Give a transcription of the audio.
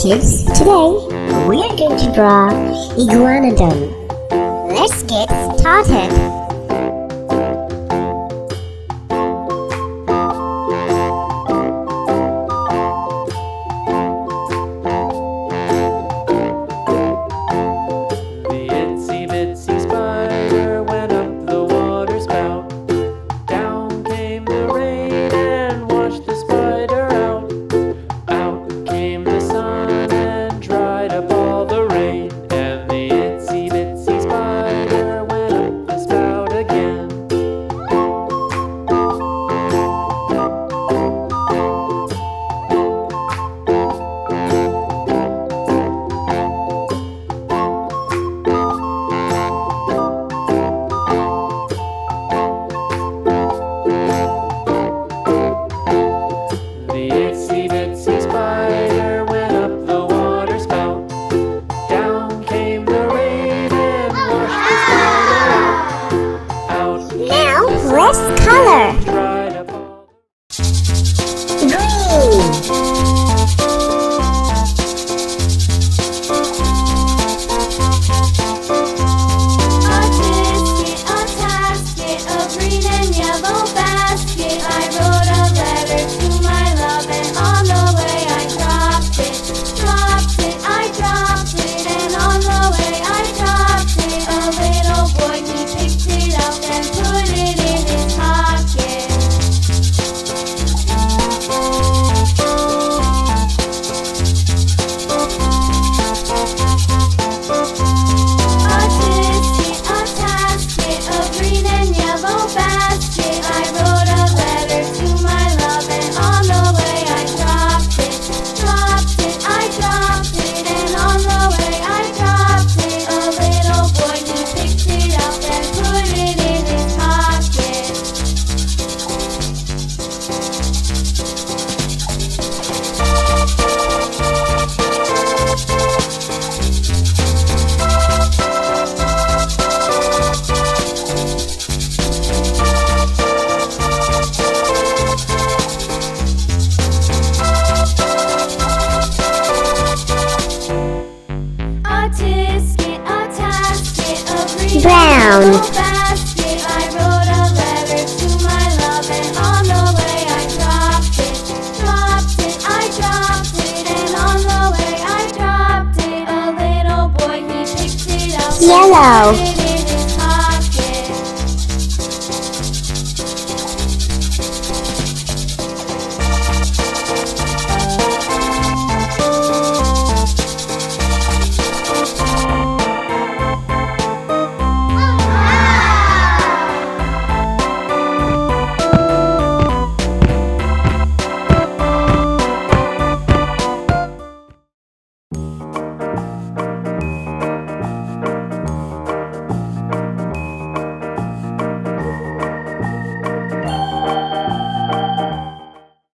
kids, today we are going to draw Iguanodon. Let's get started. The itsy bitsy spider went up the water spout. Down came the rain and washed the spider out. Out came the sun and dried up all the rain. And the itsy bitsy spider went up the spout again. The itsy bitsy spider went up the water spout. Down came the rain and washed the spider out. Out came Now the sun let's color. and dried up all Green. A biscuit, a tasket, a green and yellow basket. I wrote a letter to my love, and on the way I dropped it. I dropped it, and on the way I dropped it. A little boy, he picked it up and put it in his pocket. A biscuit, a tasket, a green and yellow basket. I wrote a letter to my love, and on the way I dropped it. I dropped it, and on the way I dropped it. A little boy, he picked it up and put it in his pocket. A tisket, a tasket, a green Brown. and yellow basket. I wrote a letter to my love, and on the way I dropped it. I dropped it, and on the way I dropped it. A little boy, he picked it up and Yellow. put it